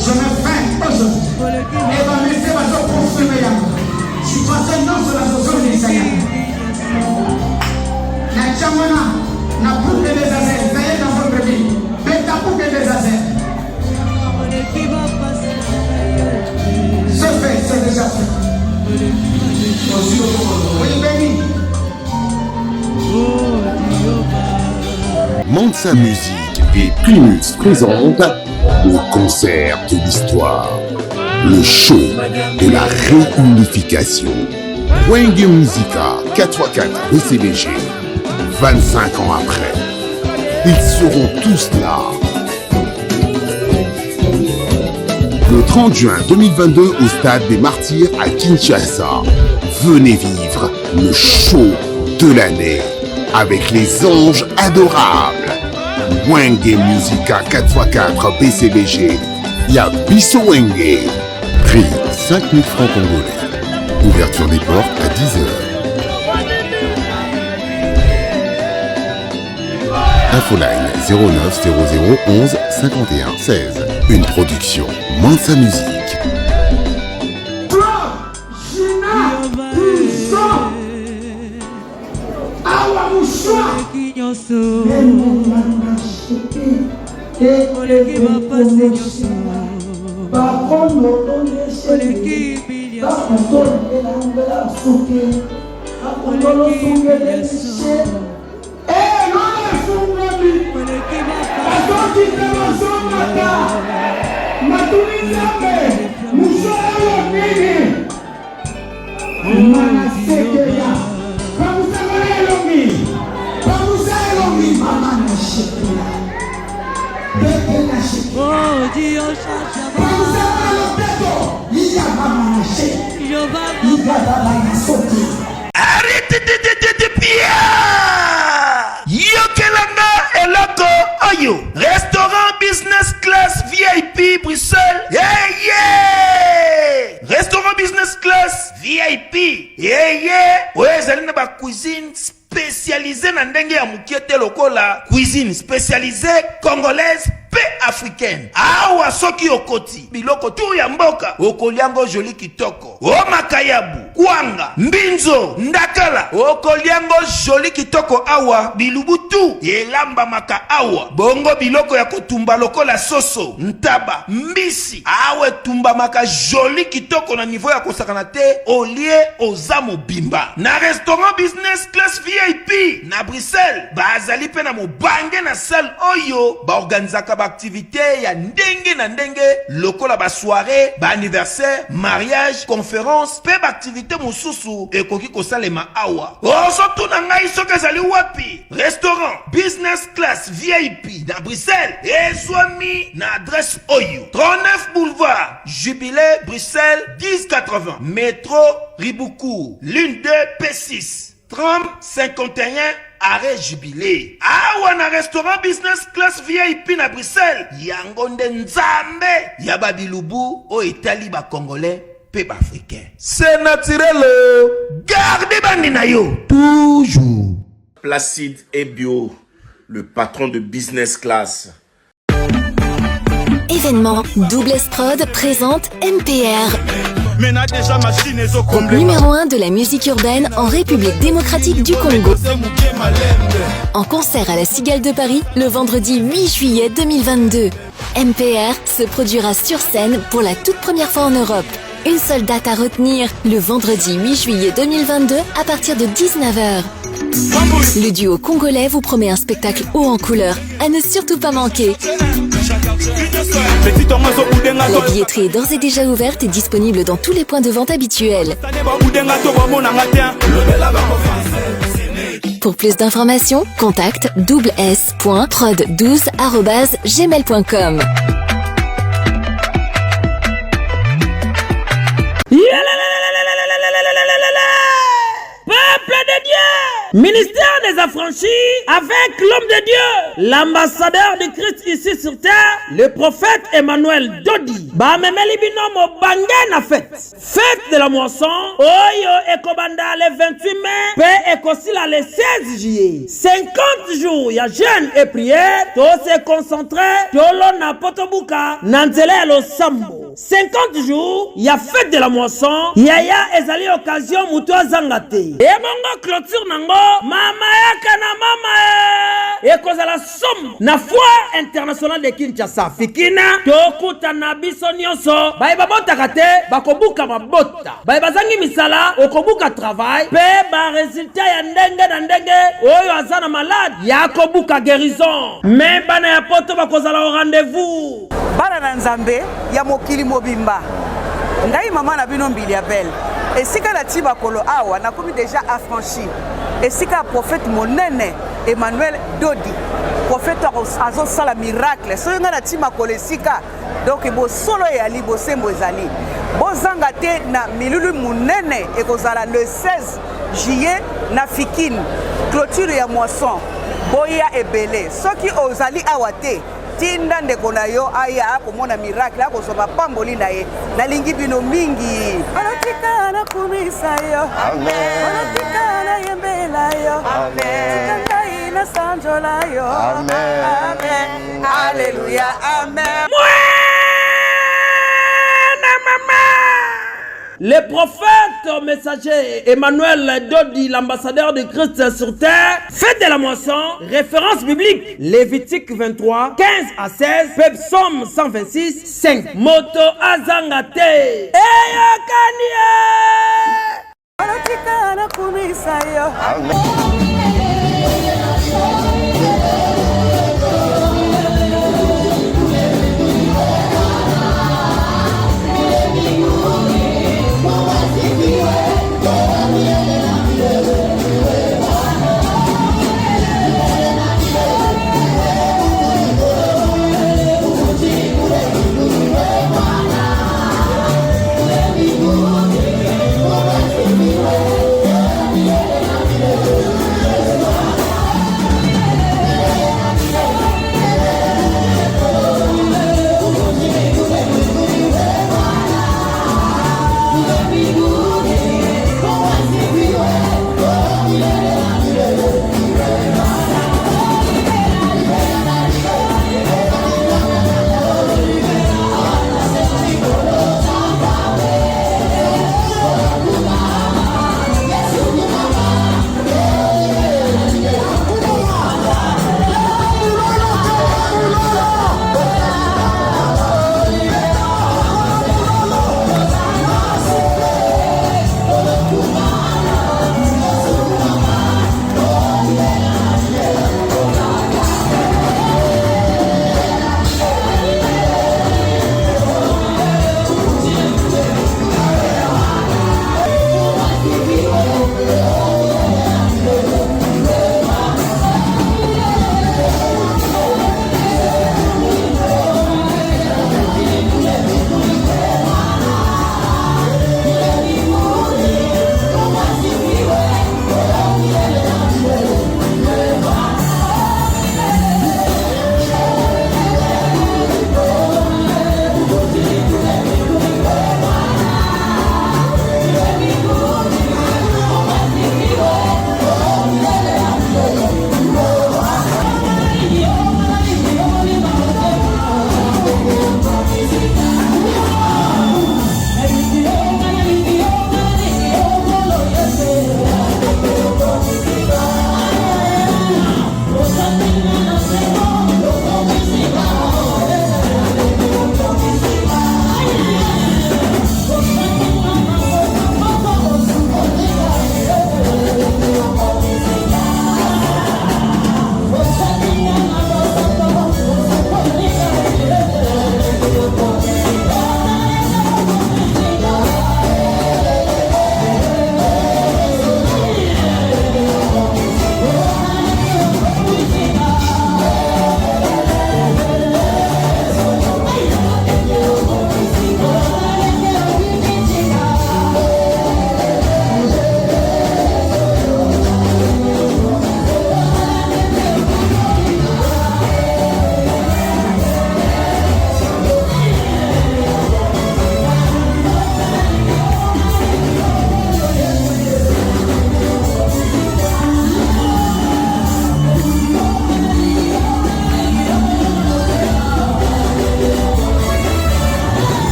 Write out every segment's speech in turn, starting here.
Je me fais aujourd'hui. Et va me faire votre confirmer. Si tu as un nom sur la zone de Seigneur. Na chamana, na boucle des azers, veillez dans votre vie. Bêta boucle des azers. C'est fait, c'est déjà fait. Oui, béni. Mansa Musique et Primus présente le concert de l'histoire, le show de la réunification. Wenge Musica 4x4 BCBG, 25 ans après, ils seront tous là. Le 30 juin 2022 au stade des Martyrs à Kinshasa, venez vivre le show de l'année avec les anges adorables. Wenge Musica 4x4 BCBG, Yabiso Wenge. Prix 5 000 francs congolais. Ouverture des portes à 10h. Infoline 09 00 11 51 16. Une production Mansa Musique. Arrêtez de pia Yokelanga eloko oyo Restaurant business class VIP Bruxelles. Restaurant business class VIP. Ouais, zali na ba cuisine spécialisée na ndenge ya mukiete lokola cuisine spécialisée congolaise pe africaine. Awa soki okoti biloko tu ya mboka okoliango joli kitoko. O makayabu, kwanga, mbinzo, ndakala okoliango joli kitoko awa bilubutu elamba maka awa. Bongo biloko ya kotumba lokola soso, ntaba, mbisi awe tumba maka joli kitoko na niveau ya kosakana te olie ozamo bimba. Na restaurant business class VIP na Bruxelles bazali pe na mobange na salle oyo ba organizaka ba activité ya ndenge na ndenge lokola ba soirée, ba anniversaire, mariage, conférence pe ba activité mosusu ekoki kosalema awa. Osoto na ngai soki ezali wapi? Restaurant business class VIP na Bruxelles ezwami na adresse oyo 39 boulevard Jubilé Bruxelles 1080 métro Riboucourt l'une 2 P6 30 51 arrêt Jubilé. Awa na restaurant business class VIP na Bruxelles yango nde nzambe ya babilubu o etali ba congolais pe ba africain. C'est naturel. Gardez bandi na yo toujours. Placide et Bio, le patron de business class. Événement Double Prod présente MPR. Numéro 1 de la musique urbaine en République démocratique du Congo. En concert à la Cigale de Paris le vendredi 8 juillet 2022. MPR se produira sur scène pour la toute première fois en Europe. Une seule date à retenir, le vendredi 8 juillet 2022 à partir de 19h. Le duo congolais vous promet un spectacle haut en couleur, à ne surtout pas manquer. La billetterie est d'ores et déjà ouverte et disponible dans tous les points de vente habituels. Pour plus d'informations, contacte s.prod12@gmail.com. l'ambassadeur du Christ ici sur terre, le prophète Emmanuel Dodi. Bamemeli binomo bange na fête. Fête de la moisson. Oyo ekobanda le 28 mai. Pe ekosila le 16 juillet. 50 jours, ya jeûne et prière. To se concentrer. Tolo na potobuka. Nanzele lo sambo. 50 jours, ya fête de la moisson. Yaya ezali occasion mutu azangate. Et mongo clôture nango. Mama yaka na mama ekozala somme na foire internationale de Kinshasa. Fikina tokuta na biso nyonso. Baye babotaka te bakobuka mabota. Baye bazangi misala okobuka travail. Pe ba résultat ya ndenge na ndenge oyo azana malade ya kobuka guérison. Mais bana ya poto bakozala au rendez-vous. Bana na nzambe ya mokili mobimba. Ngai mama na bino mbili ya belle. Et si la tiba kolo awa na komi déjà affranchi. Et si ka prophète monene Emmanuel Dodi, prophète azo sala miracle. So nga na tiba kolo sika. Donc bo solo ya li bo sembo ezali. Bo zanga te na milulu monene e kozala le 16 juillet na Fikine. Clôture ya moisson. Boya ebele. Soki ozali awa te. Tinda ndeko na yo aya komona miracle akozoma pamboli na ye nalingi bino mingi anatika na kumisa yo amen anatika na yembela yo amen tika na sanjola yo amen amen alleluia amen. Le prophète messager Emmanuel Dodi, l'ambassadeur de Christ sur terre, fête de la moisson, référence biblique, Lévitique 23, 15 à 16, Psaume 126, 5. Moto azangate. Eyakanie. Anatika na kumisa yo.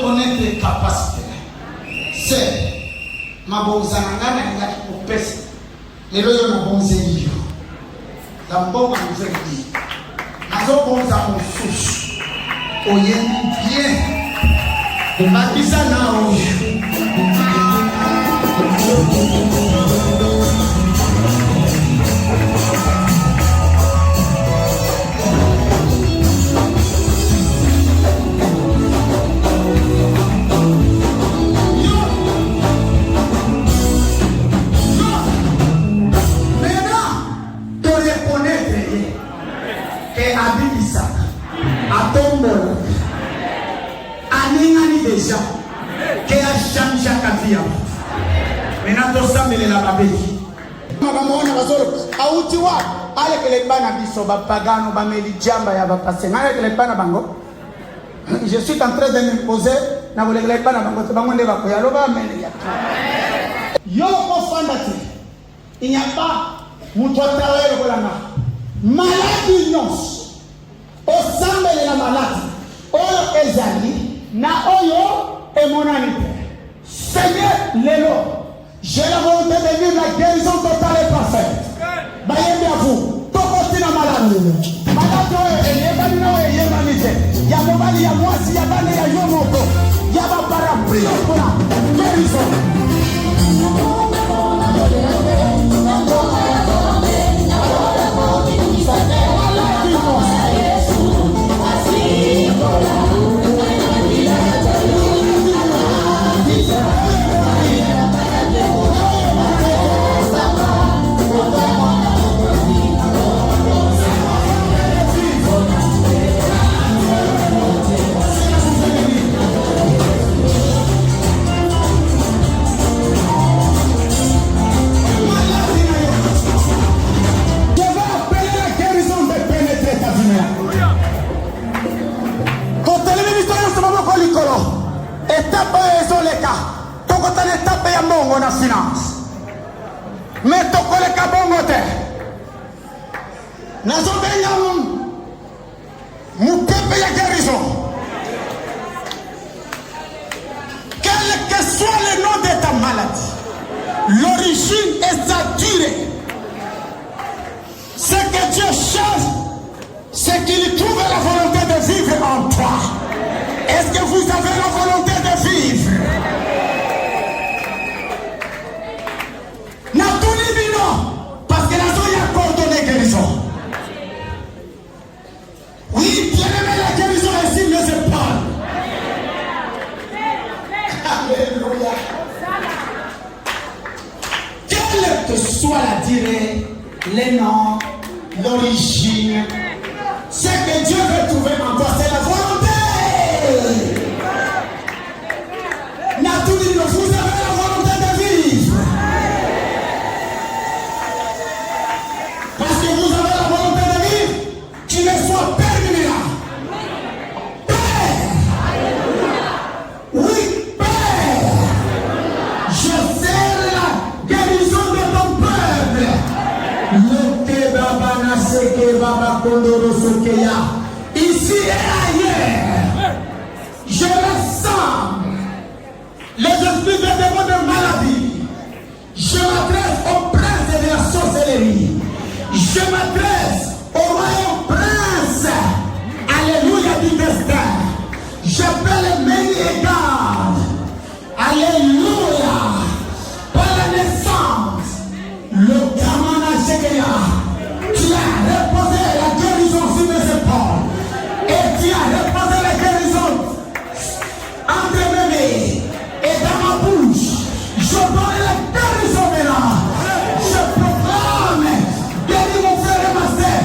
reconnaître les capacités. C'est ma bonzanangana qui a coupé. Les lois de ma bonzélie. La bonne bonzélie. Ma bonza mon souche. Oye bien. Ma bisana oye. Déjà que a changé la vie. Maintenant, tout ça, mais la babéki. Makamona bazolo autiwa ale kele bana biso ba pagano ba meli jamba ya ba passer ngale kele bana bango. Je suis en train de m'imposer na vole kele bana bango te bango ndeba ko ya loba meli ya. Yo ko fandati. Il n'y a pas mutu atawele ko langa. Maladie nyos. Osambele la maladie. Oyo ezali na oyo emonanite. Seigneur lelo, j'ai la volonté de vivre la guérison totale et parfaite. Bayembe à vous, tokoti na maladie. Maladie oyo eyebani na oyo eyebanite. Ya mobali ya mwasi ya bana ya yo moko. Ya ba parapluie mpona guérison. Finance. Mais tokole kabongo te. Nazo benya mupepe ya guérison. Quel que soit le nom de ta maladie, l'origine et sa durée, ce que Dieu cherche, c'est qu'il trouve la volonté de vivre en toi. Est-ce que vous avez la volonté de vivre? Parce que la zone a coordonné guérison. Oui, bien aimé, la guérison est ici, mais c'est pas. Alléluia. Quelle que soit la durée, les noms, l'origine, ce que Dieu veut trouver en toi, c'est la volonté. Naturellement, vous avez la volonté de vivre. Qu'il ne soit permis là. Père. Oui, Père. Je sais la guérison de ton peuple. Le Baba Naseke Baba Kondoro Sokeya. Ici et ailleurs. Je ressens les esprits de démons de maladie. Je m'adresse au prince de la sorcellerie. Je m'adresse au royaume prince, alléluia du destin. J'appelle Méniégard, alléluia, par la naissance, le Kamana Shekeya, tu as reposé la guérison sur mes épaules, et tu as reposé la guérison entre mes mains et dans ma bouche. Je donne la guérison maintenant. Je proclame, guéris mon frère et ma sœur.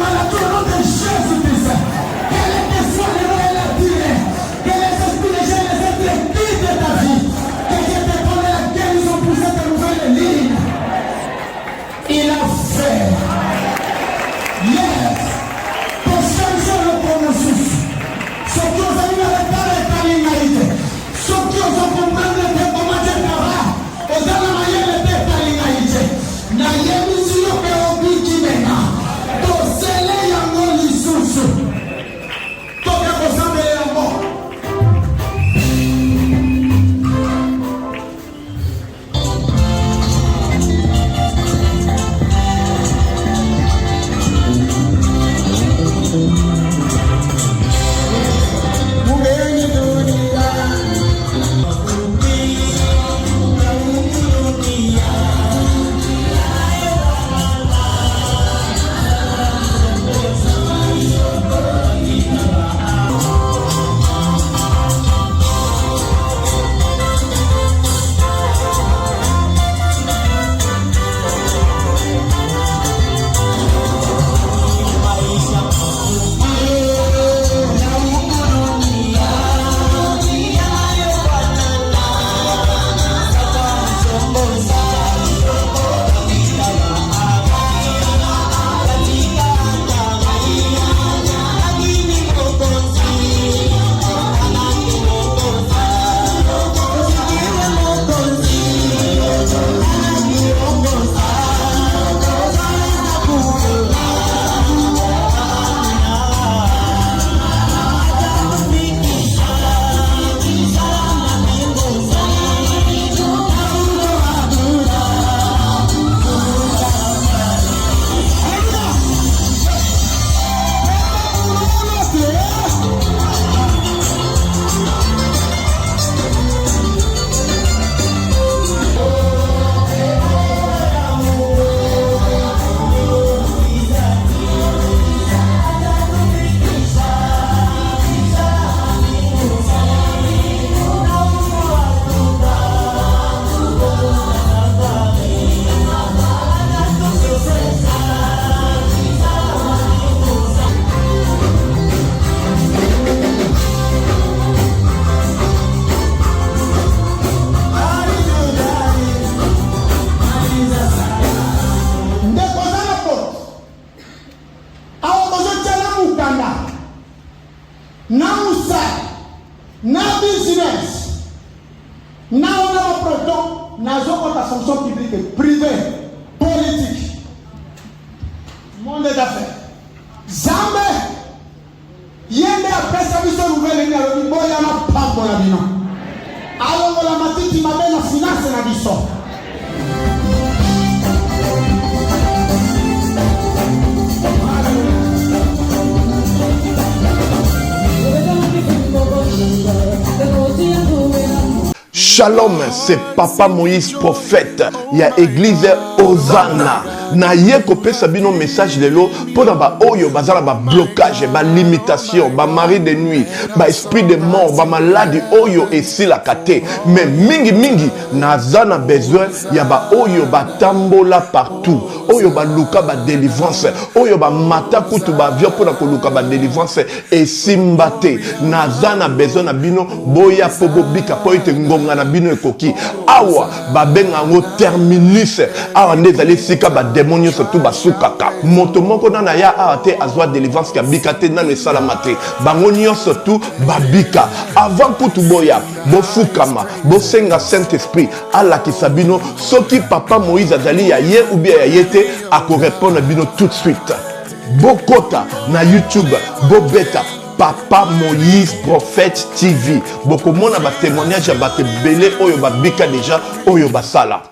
Maladie au nom de Jésus. na musala, na business, na proto, na zokota fonction publique, privée, politique, monde d'affaires. Zambe, yende apesa biso nouvelle ni alobi boya na pambo na bino. Alongo la matiti mabe na finance na biso. Shalom, c'est Papa Moïse prophète. Il y a église Hosanna. Na ye kopé sabino message de l'eau pour ba oyo bazala ba blocage, ba limitation, ba mari de nuit, ba esprit de mort, ba maladie oyo et si la kate. Mais mingi na zana besoin ya ba oyo ba tambola partout. Oyo ba luka ba délivrance, oyo ba mata kutu ba vio pour na luka ba délivrance et simbate. Na zana besoin na bino boya pobo bika po ite ngonga na bino ekoki. Awa ba benga ngo terminus. Awa ndezali sika ba démonios surtout basukaka moto moko na ya ate azwa délivrance ka bikate na le salamate bangonio surtout babika avant kutu boya bofukama bosenga Saint Esprit ala kisabino soki Papa Moïse azali ya ye ou bien ya yete ako répondre bino tout de suite bokota na YouTube bobeta Papa Moïse Prophète TV bokomona ba témoignage ya bato belé oyo babika déjà oyo basala.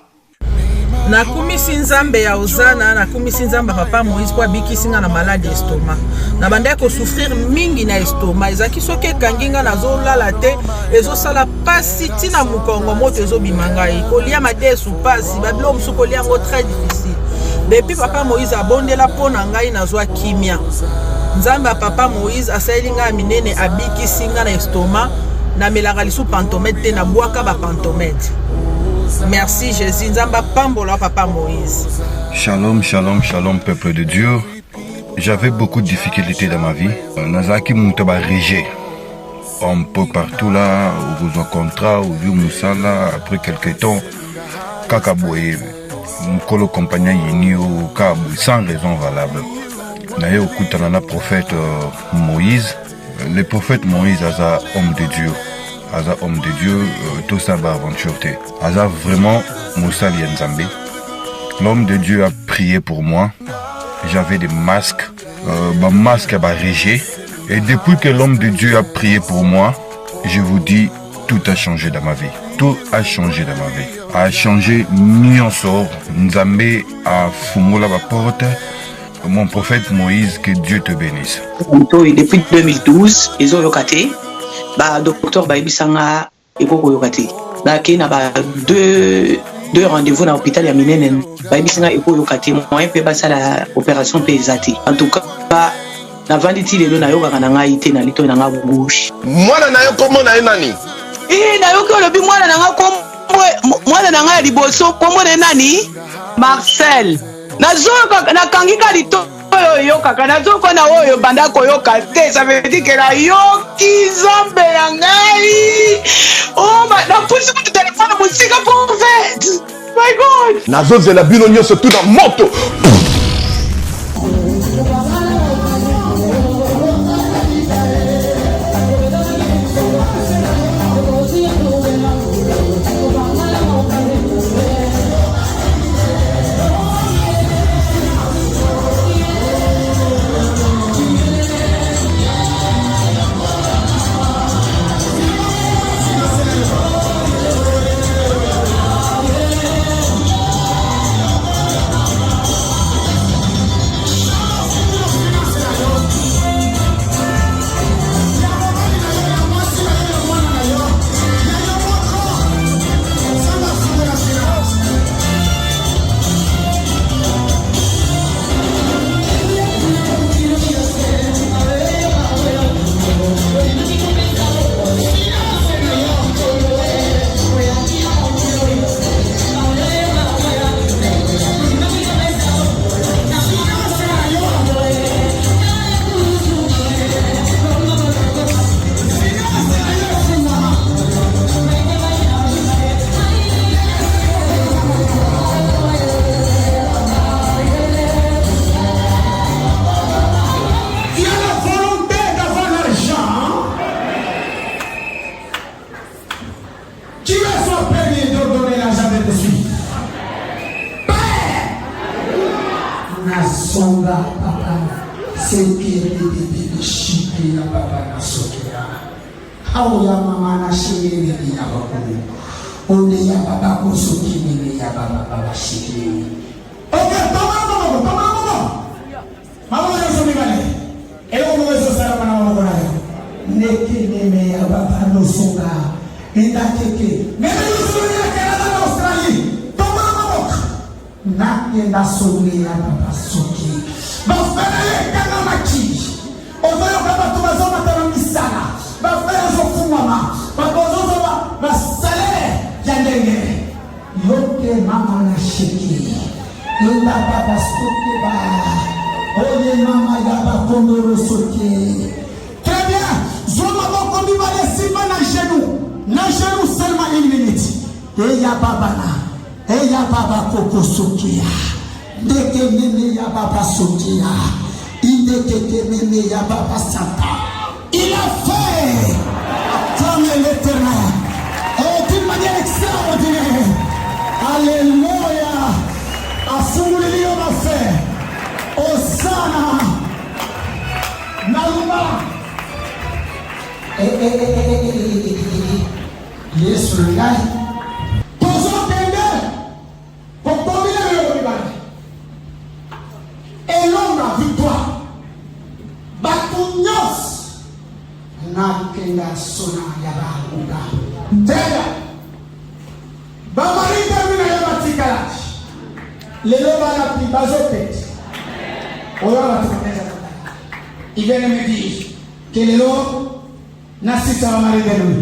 Nakumisi nzambe ya Hosanna, nakumisi nzambe Papa Moïse kwa bikisinga na maladie estomac. Na banda ko souffrir mingi na estomac. Ezaki soke kanginga na zolala te, ezo sala pasi tina mukongo moto ezo bimangai. Kolia mate sou pasi, babilo musu kolia ngo très difficile. Depuis Papa Moïse abondela pona ngai na zwa kimia. Nzambe Papa Moïse asayilinga minene abikisinga na estomac, na melaka lisu pantomètre te na bwaka ba pantomètre. Merci Jésus, Nzamba Pambola Papa Moïse. Shalom, shalom, shalom peuple de Dieu. J'avais beaucoup de difficultés dans ma vie. Nazaki Moutaba Régé. Un peu partout là, où vous en contrat, où vous Moussala, après quelques temps, Kakaboué, Mkolo compagnon Yinio, Kabou, sans raison valable. D'ailleurs, au Koutanana prophète Moïse, le prophète Moïse, Aza homme de Dieu. Aza homme de Dieu, tout ça va aventure. Aza vraiment Moussa Lienzambe. L'homme de Dieu a prié pour moi. J'avais des masques, ma masque a régé. Et depuis que l'homme de Dieu a prié pour moi, je vous dis, tout a changé dans ma vie. Tout a changé dans ma vie. A changé Nyonsor. Nzambe a fumé la porte. Mon prophète Moïse, que Dieu te bénisse. Depuis 2012, ils ont locaté. Bah docteur Baibisanga Eko Yokate. Bah qui n'a pas deux rendez-vous dans l'hôpital ya minene. Baibisanga Eko Yokate. Moi un peu basa la opération pesate. En tout cas bah na vanditi lelo na yoka kana ngai te na lito na nga gauche. Mwana na yo komo na nani? Na yo ko lobi mwana na nga komo mwana na nga liboso komo na nani? Marcel. Na zoka na kangika lito yo kaka nazoko na oyo banda koyoka te, ça veut dire que la yoki zombe ya ngai oh na pusi ku téléphone musika prophète my god nazozela bino nyonso tout na moto. Aoya mama na shiri ya bakuni. Ole ya baba kusuki ni ya baba shiri. Okay, toma. Mama yeso mibale. Elo mwezo sara pana mama kona. Neke neme ya baba no songa. Enda keke. Neme yusuri ya Canada na Australia. Toma mama. Nake na songi ya baba soki. Bafana ye kana machi. Ozoyo baba tumazoma taramisana. Bafana zofu mama. Babozo basale ya ndenge. Yoke mama na shiki. Enda baba soki ba. Oye mama ya bakondoro soki. Très bien. Zoma boko mi bale simba na genou. Na genou seulement une minute. Eya baba na. Eya baba koko soki ya. Ndeke meme ya baba soki ya. Indeke meme ya baba santa. Il a fait comme l'Éternel. Et d'une manière extraordinaire. Alléluia. Afungulilio mafe. Osana. Naluma. Yes, regard. Poso kende. Pokomile le obibane. Et l'homme la victoire. Batunyos. Nakenga sona yaba uga. Tega. Bamarita mina yaba tikalachi. Lelo bala pi bazote. Oya la tukapeza kata. Il vient de me dire que lelo nasita bamarita lui.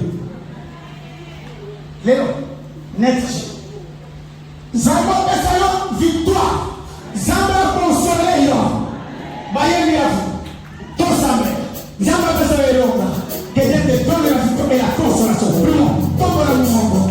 Lelo netche. Zamba pesalo victoire. Zamba consolé yo. Bayemi yafu. Tosambe. Zamba pesalo yo. Que Dieu te donne la victoire et la consolation. Prions. Tombe la mouvement.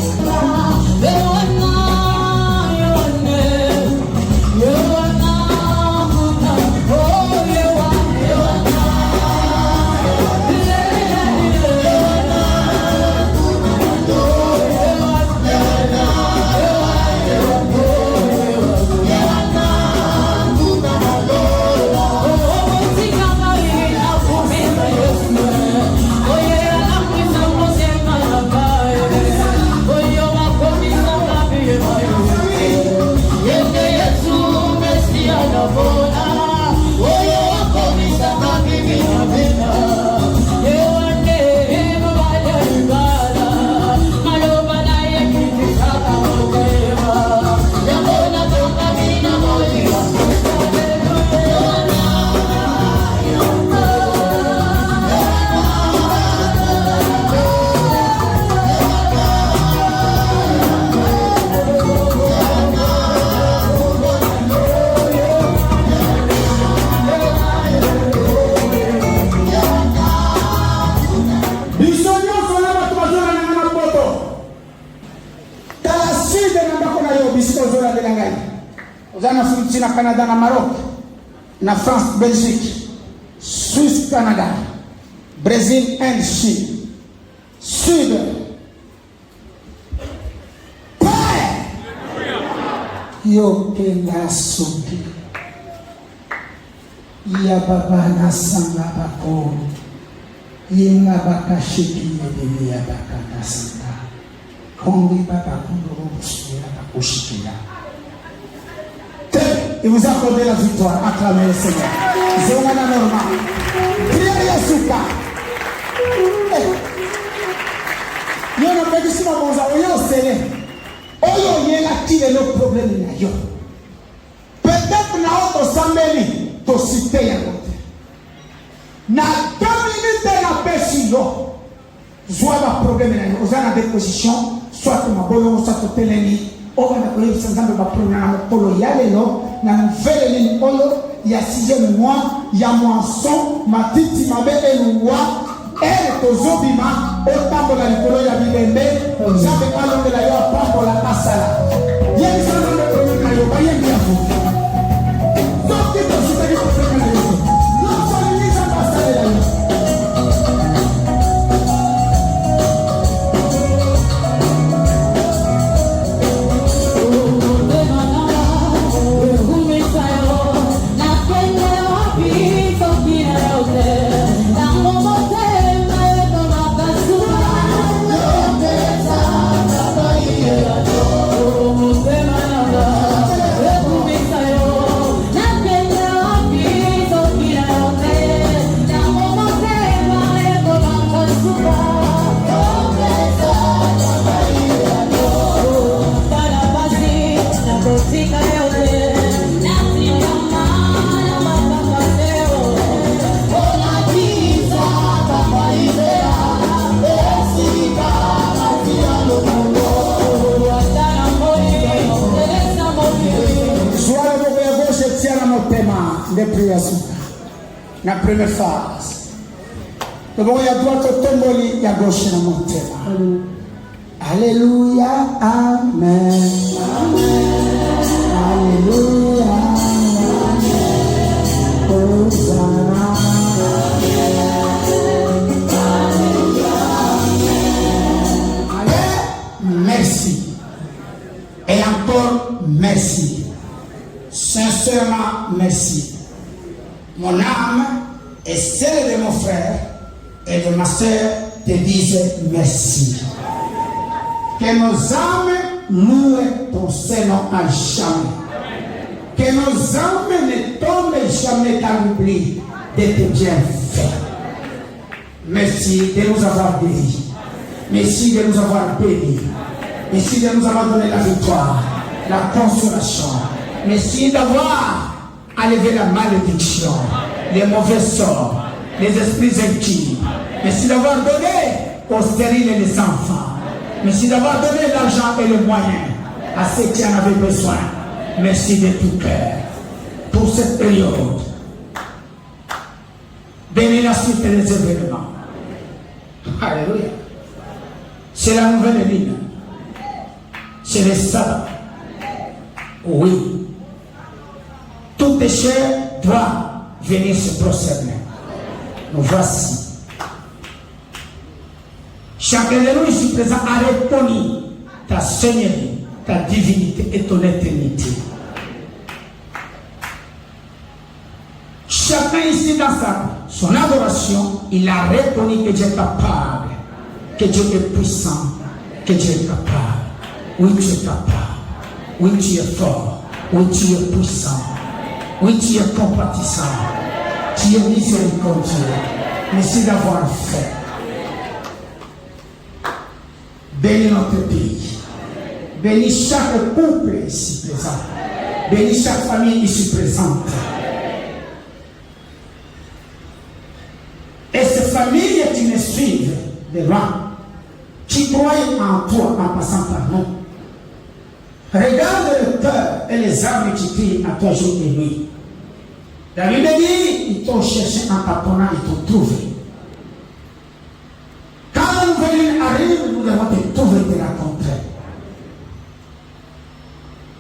Na Canada, na Maroc, na France, Belgique, Suisse, Canada, Brésil, Inde, Chine, Sud. Père, yo kenga soki, ya baba na sanga bako, yenga baka shiki yedele ya baka na sanga, kongi baba kundoro busuya bako shikiya. Il vous a accordé la victoire. Acclamez le Seigneur. Zéwana normal. Priez Yasuka. Yo na pedi sima bonza oyo sele. Oyo yela kile le problème na yo. Peut-être na auto sambeli to cité ya kote. Na 2 minutes na pesi yo. Zoa ba problème na yo. Ozana déposition soit ma bolo soit teleni. Oga na koyo sanzambe ba problème na mokolo ya lelo. Na nouvelle ligne ya 6e mois ya moisson matiti mabe eluwa ere tozobima otambola likolo ya bibembe jambe alongela yo apambola asala yebisanzambe problème na yo bayebi yafo soki tosutaki problème na yo nosolingisa basalela yo. Be La première phase. Le bon y a droite au tomboli, il y a gauche dans mon thème. Alléluia, amen. Alléluia, amen. Hosanna. Allez, merci. Et encore merci. Sincèrement merci. Mon âme et celle de mon frère et de ma soeur te disent merci. Que nos âmes louent ton Seigneur à jamais. Que nos âmes ne tombent jamais dans l'oubli de tes bienfaits. Merci de nous avoir bénis. Merci de nous avoir bénis. Merci de nous avoir donné la victoire, la consolation. Merci d'avoir enlevé la malédiction, les mauvais sorts, les esprits intimes. Merci d'avoir donné aux stériles et les enfants. Merci d'avoir donné l'argent et le moyen à ceux qui en avaient besoin. Merci de tout cœur pour cette période. Bénis la suite des événements. Alléluia. C'est la nouvelle ligne. C'est le sabbat. Oui. Tout péché doit venir se prosterner. Nous voici. Chacun de nous ici présent a reconnu ta seigneurie, ta divinité et ton éternité. Chacun ici dans son adoration, il a reconnu que Dieu est capable, que Dieu est puissant, que Dieu est capable. Oui, tu es capable. Oui, tu es fort. Oui, tu es puissant. Oui, tu es compatissant. Tu es miséricordieux. Merci d'avoir fait. Bénis notre pays. Bénis chaque couple ici présent. Bénis chaque famille ici présente. Et ces familles qui me suivent de loin, qui croient en toi en passant par nous, regarde le cœur et les âmes qui crient à toi jour et nuit. La Bible dit, ils t'ont cherché en t'apprenant, ils t'ont trouvé. Quand la nouvelle arrive, nous devons te trouver et te rencontrer.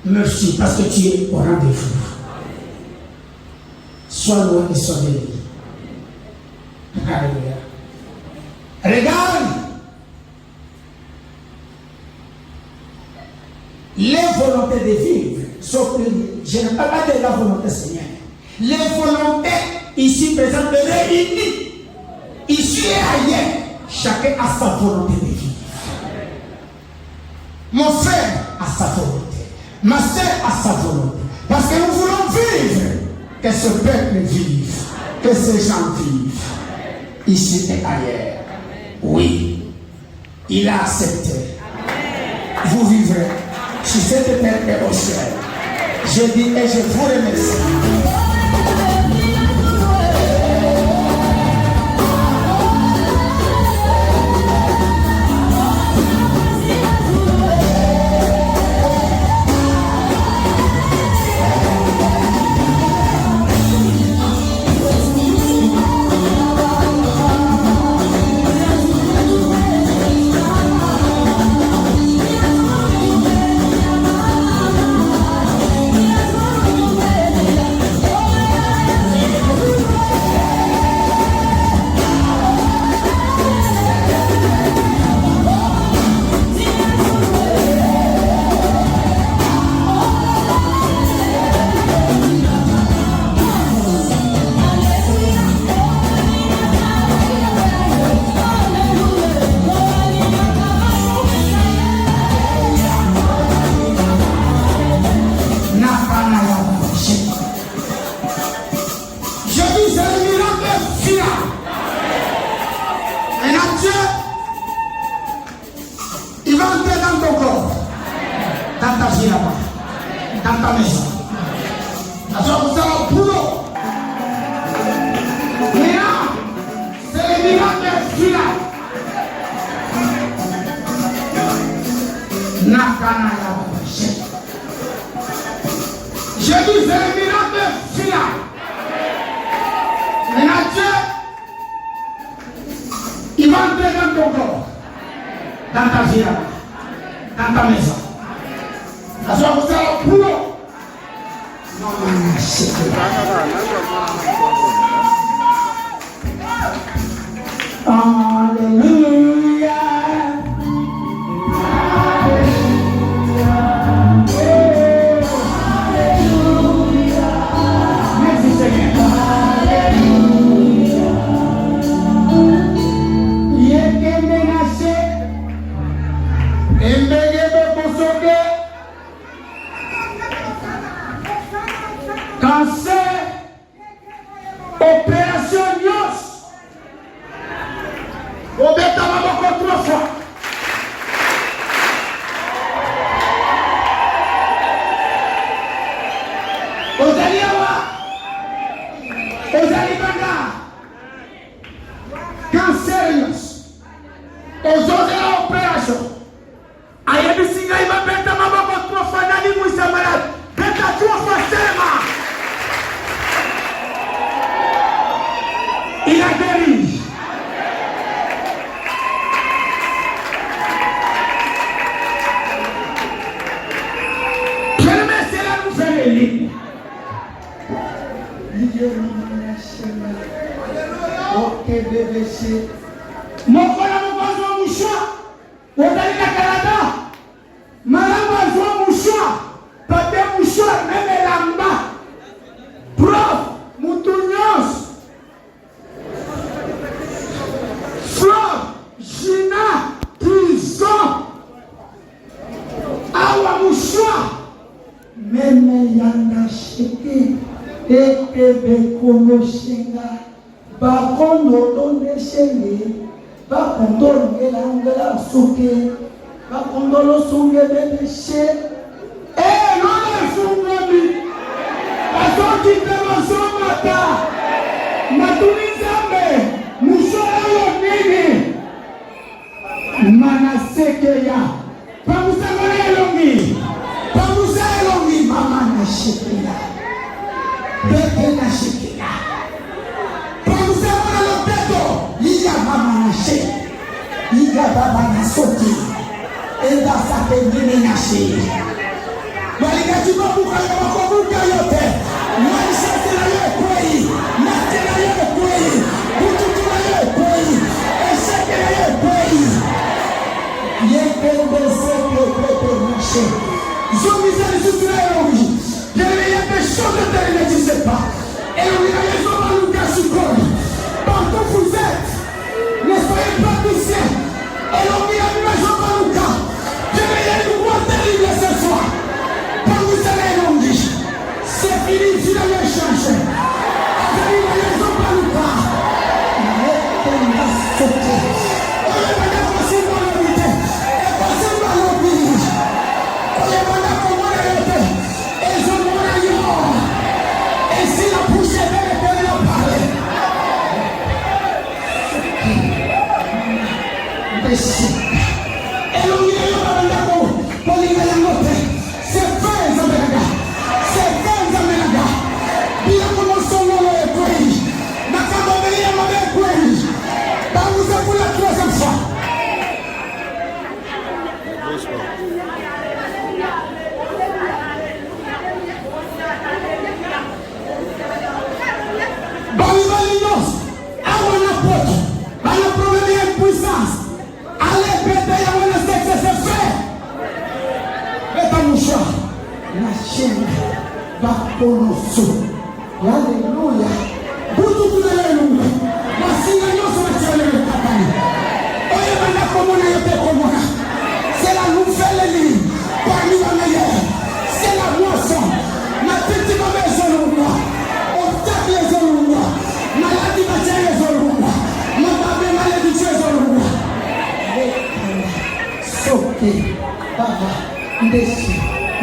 Merci parce que tu es au rendez-vous. Sois loin et sois béni. Alléluia. Regarde les volontés de vivre, sauf que je ne parle pas de la volonté Seigneur. Les volontés ici présentes de réunies, ici et ailleurs, chacun a sa volonté de vivre. Mon frère a sa volonté, ma soeur a sa volonté, parce que nous voulons vivre, que ce peuple vive, que ces gens vivent, ici et ailleurs. Oui, il a accepté. Vous vivrez sur cette terre et au ciel. Je dis et je vous remercie. Je dis, c'est le miracle final. Maintenant, dans ta vie, dans ta maison. Parce que vous allez pour nous. Alléluia. Cancer, opération Nyos. Obeta maboko 3 fois. Ozali awa. Ozali banga. Cancer Nyos. Ozozela opération. Ayebisinga ibabeta maboko 3 fois nani mwisa malade. Beta 3 fois sema. Il a guéri. Je le mets, c'est la nouvelle ligne. Ok, bébé, c'est. Mon frère, mon besoin de mouchoir. Vous allez à Canada. Madame a besoin de mouchoir. Pas de mouchoir, même là-bas. Prof, Moutounos. Flore, Gina, prison, awa mouchoir, même yanda cheke, ekebe kono shenga, bakondo donde shenge, bakondo ngela suke, bakondo lo sunge bebe she, non le fungomi, asoti tema somata, matunizame. Manasekeya pamusangana elongi pamusa elongi mama na shekeya bebe na shekeya pamusangana lopeto iya mama na she iya baba na soti enda sapengine na she malika tubabuka ya makobuka yote maisha tena yo kweli na tena yo kweli bututu na yo kweli esheke na yo kweli. Il y a des choses de terre, ne sais pas. Et on a les hommes à nous casser corps. Partout vous êtes, ne soyez pas poussés. Et on a les hommes à nous casser. Je vais y aller voir terrible ce soir. Quand vous allez l'on dit, c'est fini, tu l'avais changé. Allez, les hommes à nous casser. Alléluia. C'est la nouvelle ligne parmi la meilleure. C'est la moisson. Ma petite maison au moi. On tape les hommes au moi. Maladie matière les hommes au moi. Ma babé maladie les hommes au moi. Soke, baba, ndesi,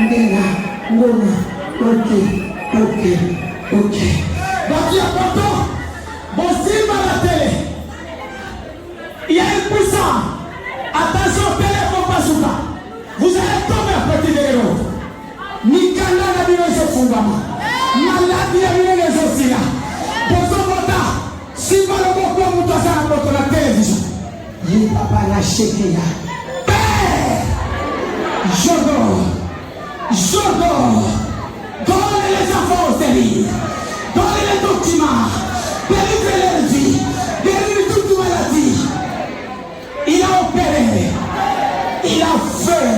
ndena, ngona, ok. Baki à Porto, bon Simba la télé. Il y a une puissance. Attention, téléphone pas souvent. Vous allez tomber à petit héros. Nikanda na bino se fungama. Maladi ya bino les osila. Poso bota. Simba le boko muto sana poto la télévision. Yi papa la shekeya. J'adore. Donnez les enfants au service. Donnez les documents. Délivrez leur vie. Délivrez toute maladie. Il a opéré. Il a fait.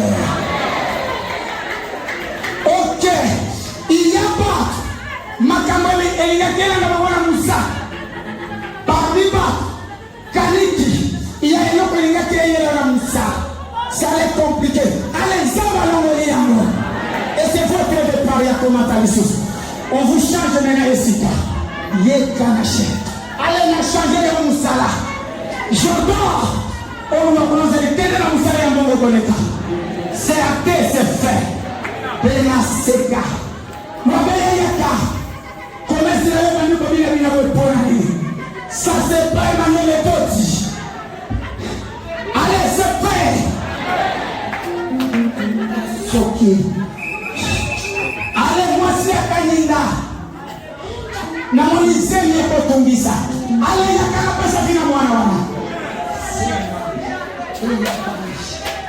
Ok. Il n'y a pas. Makamali et il y a quelqu'un qui va Moussa. Parmi Kaliki. Il y a un autre qui va Moussa. Ça va être compliqué. Allez, ça va l'envoyer à moi. Et c'est votre de Paris à Komatalissus. On vous change maintenant ici. Yekanaché. Allez, la changer de Moussala. J'adore. On va commencer à dire la Moussala et mon Boneka. C'est acté, c'est fait. Bena Seka. Mabaya Yaka. Comment est-ce que vous avez dit ça, c'est pas Emmanuel Toti. Allez, c'est fait. Soki. Allez, moi c'est à Kanyinda. Namonise ni ekotungisa. Allez, yakana pesa vina mwana wana.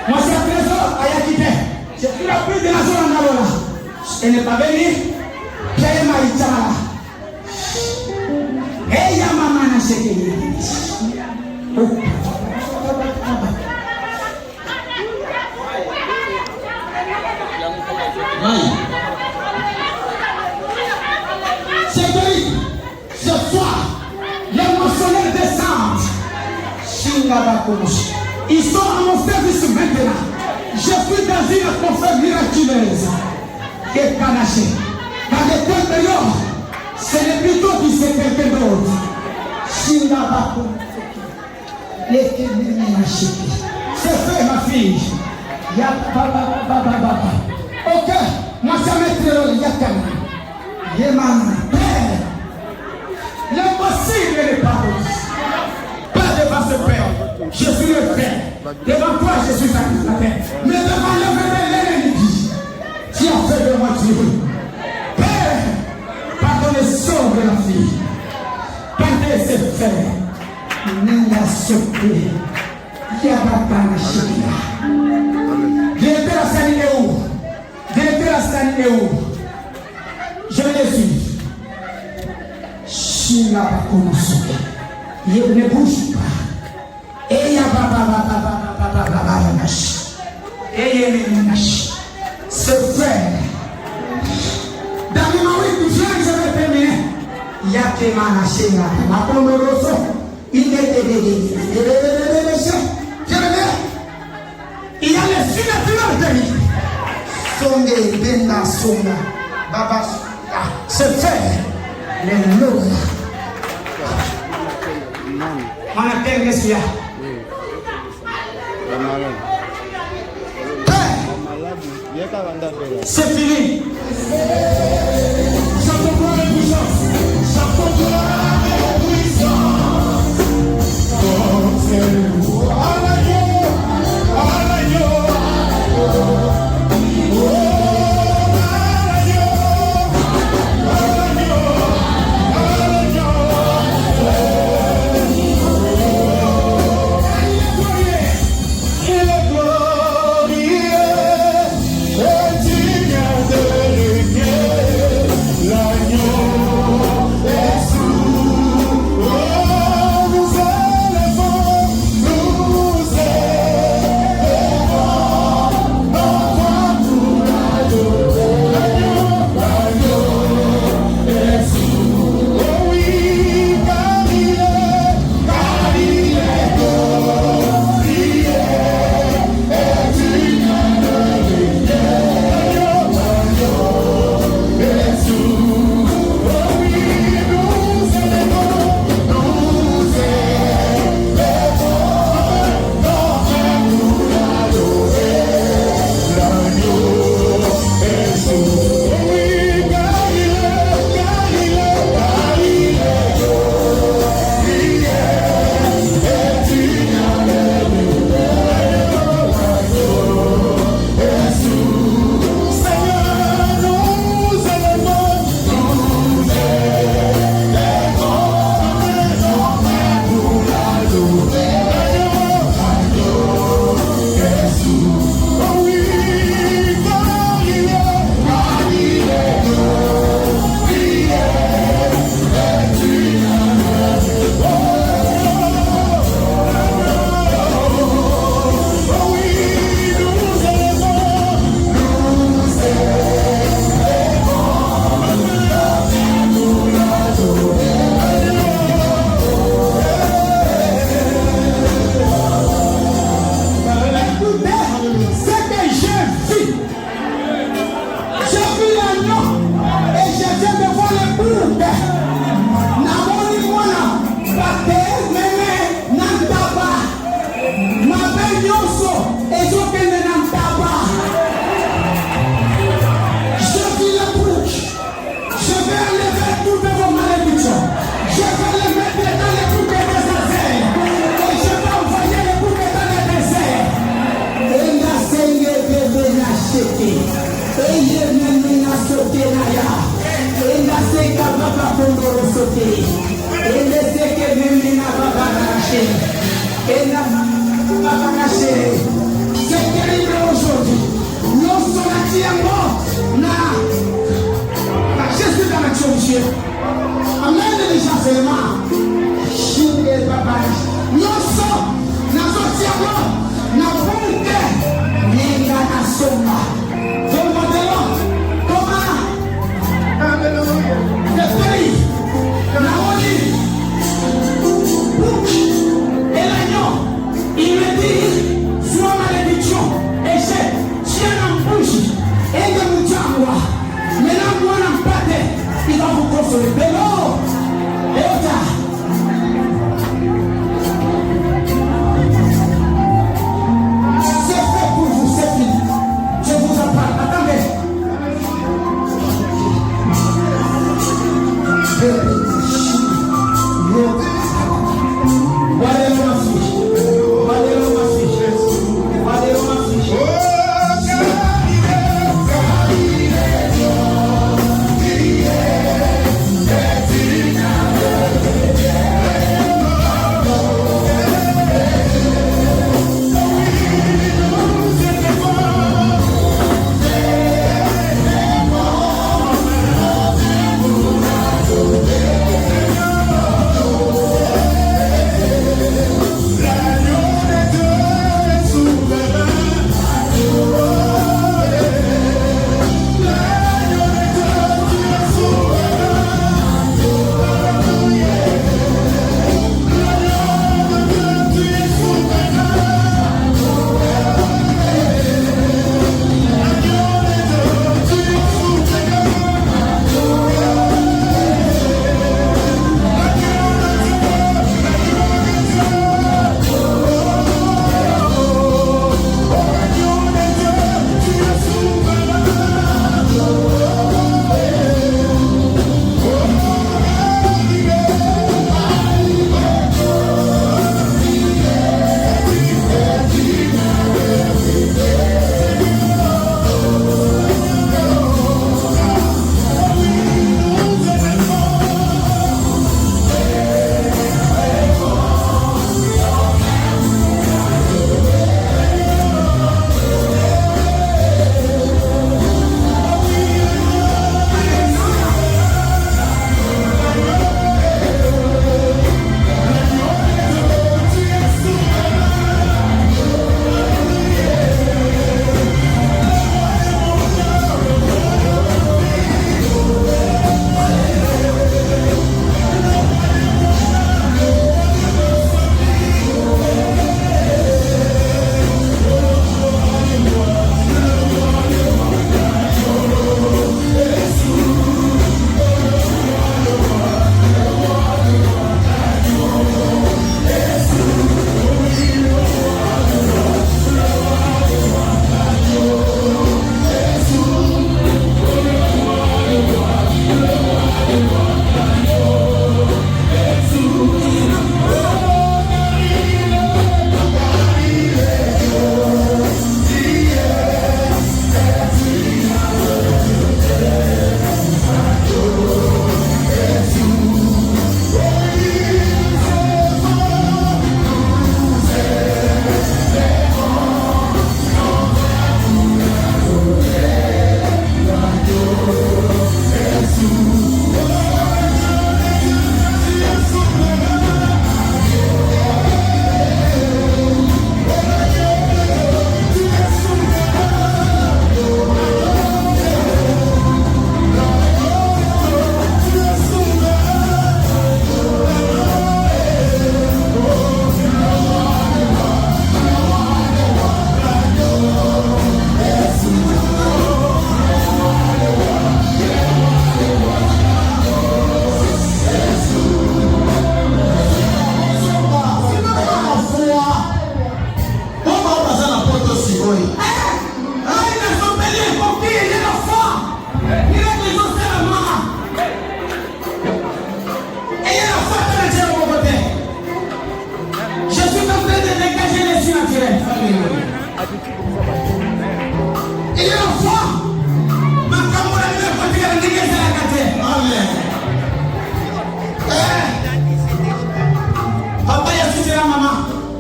Moi c'est à Trésor Ayakite. J'ai pris la pluie de la zone en Alola. Elle n'est pas venue. J'ai maïtala. Et ya maman n'a séqué. Ce soir, les moissonneurs descendent. Ils sont à mon service maintenant. Je suis dans une atmosphère miraculeuse. Et panaché. Dans les temps périodes, c'est le plutôt qui c'est quelqu'un d'autre. C'est fait ma fille. Ok, moi ça m'est Yakana. Yéman, Père. L'impossible n'est pas possible. Pas devant ce Père. Je suis le Père. Devant toi, je suis sacrificateur. Mais devant l'ennemi, tu as fait de moi Dieu. Père, pardonne, sauve la fille. Pardonnez ses frères. Nina Sopé. Yabatana Shekina. Directeur Assani est où? Directeur Assani est où? Je le suis. China Bakonoso. Il ne bouge pas. Et il y a ce frère. Dans le moment où je vais terminer, il y a que Manachina. Ma Pomoroso. Il y a les signatures de lui. Songe, Benda, Songa, Baba, c'est fait. Les lots. On appelle Messia. C'est fini. Chantons gloire et puissance. Chantons gloire et puissance. Oh, l'agneau est sous Et là, papa caché. C'est terrible aujourd'hui. Nous sommes Jésus dans l'action, monsieur. Amen, les gens, c'est moi. Chine, papa. Nous sommes dans la bonté. Nous sommes là. Demandez-le. Comment? Alléluia. Le pays. La Holy. Et l'agneau. Il me dit, sois malédiction. Et c'est, tiens en bouche. Et de vous dire moi. Maintenant, moi, on pas il va vous consoler. Bélo. Et autant. C'est fait pour vous, c'est fini. Je vous en parle. Attendez.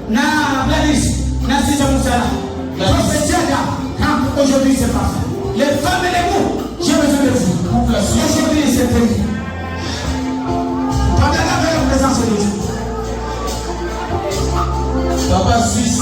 na Gladys, na Sita Moussala. Aujourd'hui c'est pas ça. Les femmes et les mots, j'ai besoin de vous. Aujourd'hui c'est fini. Pendant la présence de Dieu. Papa Suisse.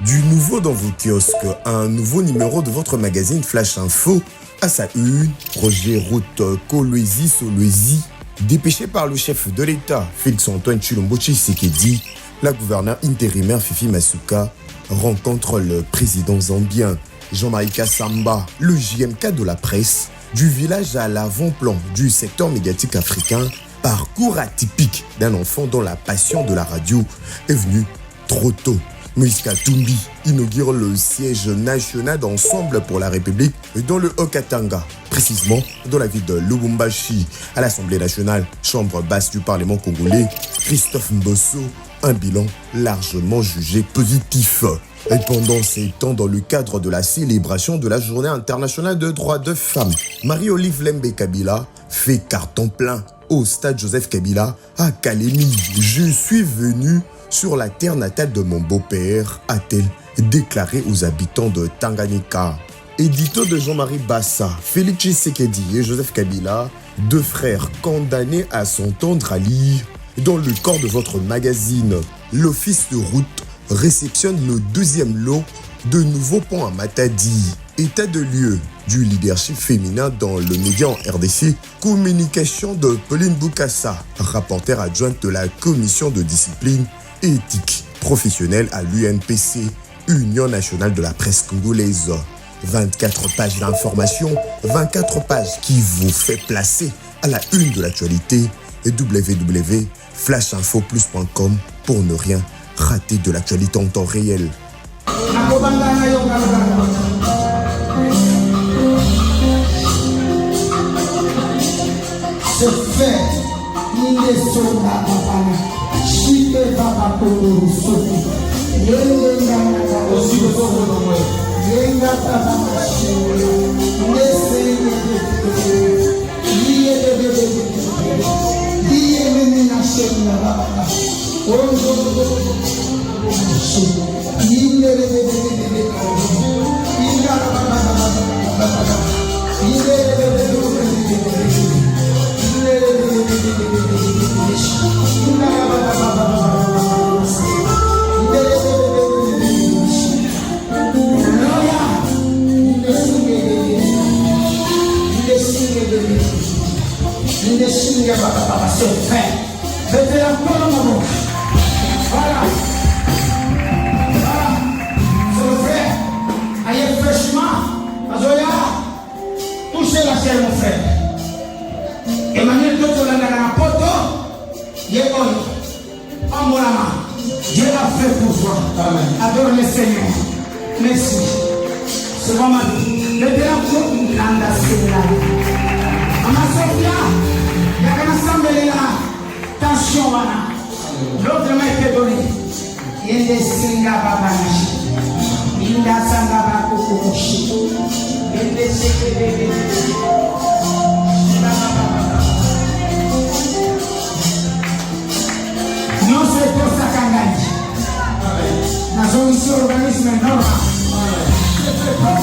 Du nouveau dans vos kiosques, un nouveau numéro de votre magazine Flash Info. À sa une, Roger Route Kolwezi Solwezi, dépêché par le chef de l'État, Félix-Antoine Tshilombo Tshisekedi, la gouverneure intérimaire Fifi Masuka rencontre le président zambien Jean-Marie Kassamba, le JMK de la presse, du village à l'avant-plan du secteur médiatique africain, parcours atypique d'un enfant dont la passion de la radio est venue trop tôt. Moïse Katumbi inaugure le siège national d'Ensemble pour la République dans le Haut-Katanga, précisément dans la ville de Lubumbashi. À l'Assemblée nationale, chambre basse du Parlement congolais, Christophe Mbosso, un bilan largement jugé positif. Et pendant ces temps, dans le cadre de la célébration de la Journée internationale de droits de femmes, Marie-Olive Lembe Kabila fait carton plein au stade Joseph Kabila à Kalemi. Je suis venu sur la terre natale de mon beau-père, a-t-elle déclaré aux habitants de Tanganyika. Édito de Jean-Marie Bassa, Félix Tshisekedi et Joseph Kabila, deux frères condamnés à s'entendre à lire. Dans le corps de votre magazine, l'Office de route réceptionne le deuxième lot de nouveaux ponts à Matadi. État de lieu du leadership féminin dans le média en RDC, communication de Pauline Boukassa, rapporteure adjointe de la commission de discipline et éthique professionnelle à l'UNPC, Union nationale de la presse congolaise. 24 pages d'information, 24 pages qui vous fait placer à la une de l'actualité et www.flashinfoplus.com pour ne rien rater de l'actualité en temps réel. C'est fait. C'est fait. Faites la parole. Voilà. Voilà. C'est le frère. Aïe, fraîchement. Azoya. Touchez la chair, mon frère. Emmanuel Toto Landana Poto. Yéon. En mon âme. Dieu l'a fait pour toi. Amen. Adore le Seigneur. Merci. C'est vraiment. Le drapeau. Landa Seigneur. Maman Sophia. Attention, l'autre m'a été donné. Il y a des singa babanashi. Il y a sanga bakukushi. Il y a des sécrétés. Non, c'est pour ça qu'on gagne. Dans un organisme normal. C'est pour le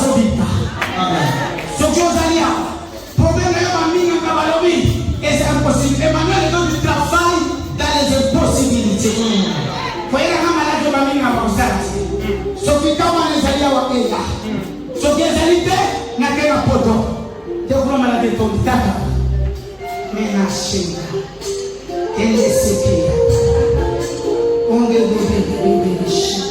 bazobika. Soki ozalia problème yo baminga nga balobi et c'est impossible. Emmanuel donne du travail dans les impossibilités. Voyez la maladie baminga bakusati. Soki kama ezalia wakenya. Soki ezalite na kena poto. Te kuna maladie tondaka. Mena shinga. Ele sekia. Onge bebe shi.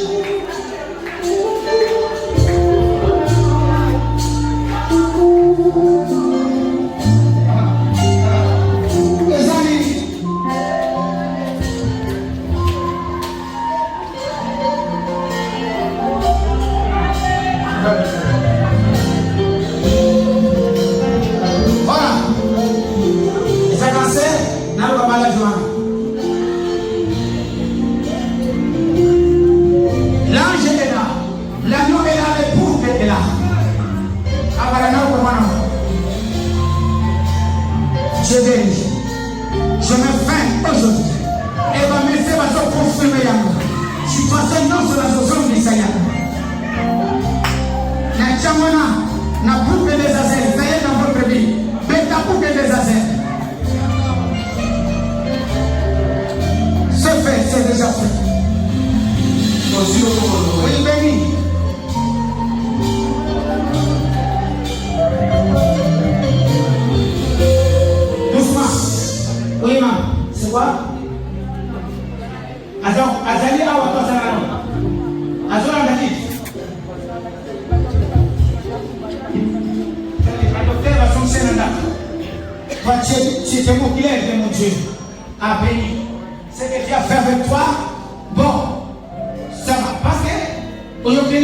Je me fais aujourd'hui. Et va me faire ma confirmer. Je suis passé non sur la zone de Saya. Na chamona, na boucle des azers. Ça y est dans votre vie. Beta boucle des azers. C'est fait, c'est déjà fait. Oui, béni. Oui, ma, c'est quoi? Alors, Azali a ou pas ça? Azali a dit. Le docteur va fonctionner là. Tu es mon clair de mon Dieu. Ah, béni. Ce que tu as fait avec toi, bon, ça va. Parce que, au lieu de dire,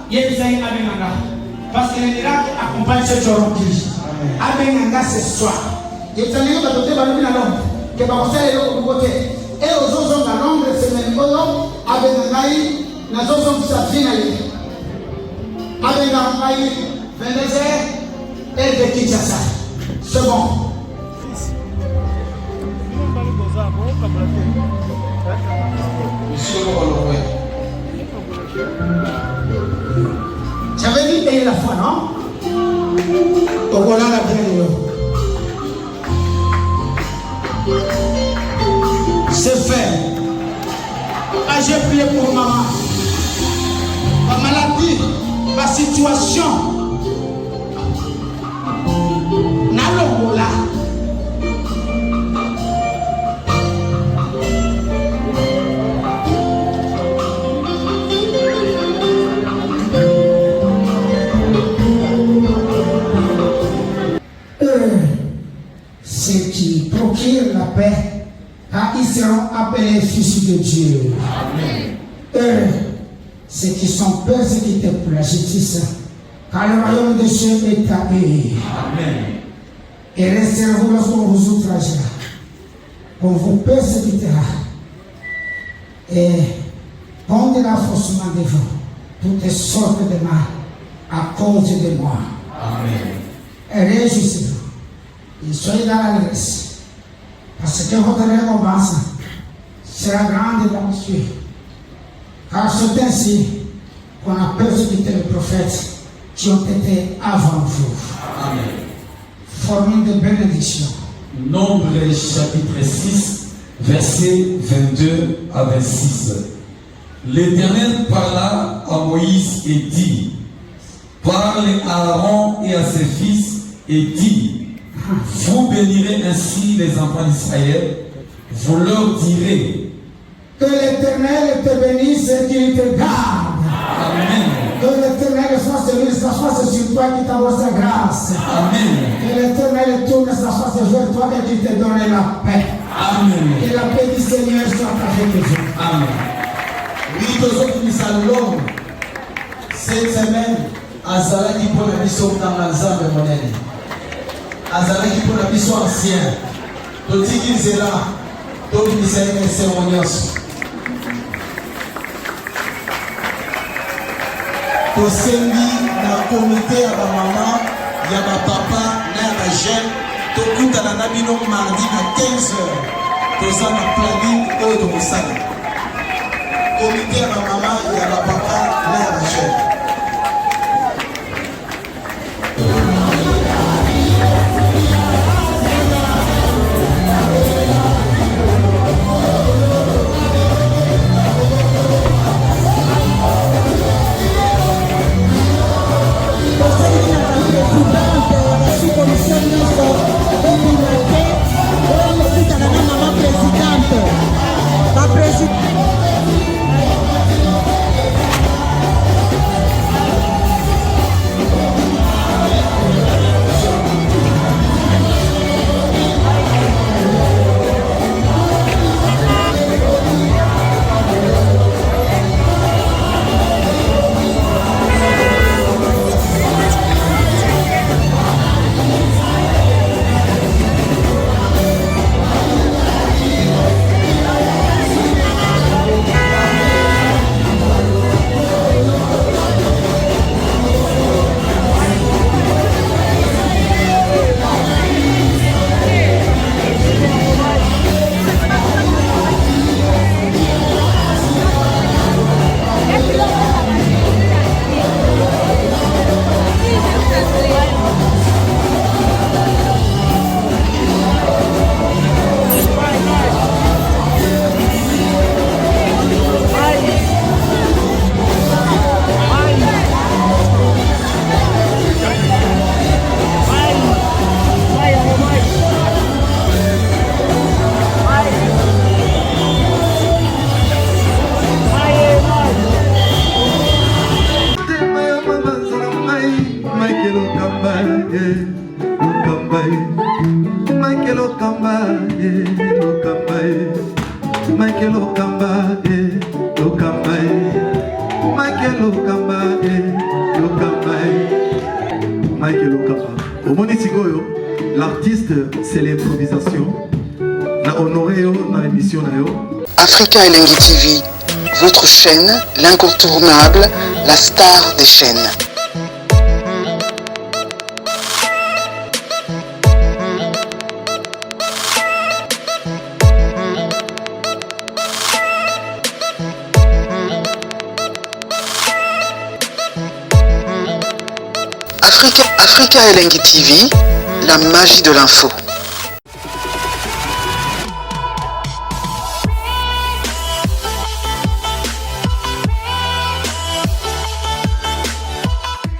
il y a des amis à Benanga. Parce que le miracle accompagne ce jour en Christ. À Benanga ce soir. Et tu as dit que tu as dit que tu as côté. Et aux autres dans l'ombre, c'est même avec un maïs, nous sommes tous à finale. Avec un maïs, 22h et de Kinshasa. C'est bon. J'avais dit payer la foi, non? Au Golan, la bien. C'est fait. Ah, j'ai prié pour maman. Ma maladie, ma situation. Nalobola. Ceux qui procurent la paix, car ils seront appelés fils de Dieu. Amen. Eux, ceux qui sont persécutés pour la justice, car le royaume de Dieu est à eux. Amen. Et restez-vous lorsqu'on vous outragera, qu'on vous persécutera, et pondra faussement devant toutes sortes de mal à cause de moi. Amen. Et réjouissez-vous. Et soyez dans la grâce. Parce que votre récompense sera grande dans les cieux. Car c'est ainsi qu'on a persécuté les prophètes qui ont été avant vous. Amen. Formule de bénédiction. Nombre chapitre 6, versets 22 à 26. L'Éternel parla à Moïse et dit: parle à Aaron et à ses fils et dit: vous bénirez ainsi les enfants d'Israël, vous leur direz: que l'Éternel te bénisse et qu'il te garde. Amen. Que l'Éternel fasse de lui sa face sur toi, qui t'envoie sa grâce. Amen. Que l'Éternel tourne sa face vers toi et qu'il te donne la paix. Amen. Que la paix du Seigneur soit avec vous. Amen. Oui, tous autres nous saluons. Cette semaine, Azalaki pour la mission dans l'ensemble monnaie. Azalaki pour la mission ancienne. Totiki Zela, Totiki Zela et Sémonios. Tosembi, la comité à la maman, il y a ma papa, il y a ma jeune. Tokuta la nabino mardi à 15h. Tosa ma planning, au Domosal. Comité à la maman, il y a ma papa, il y a ma jeune. Lokamba, Lokamba, Michael Lokamba, Lokamba, Michael Lokamba, Lokamba, Michael Lokamba, Lokamba, Michael Lokamba. Au Monisigoyo, l'artiste c'est l'improvisation. Na honoré dans l'émission Africa Elengi TV, votre chaîne, l'incontournable, la star des chaînes. Africa Elengi TV, la magie de l'info.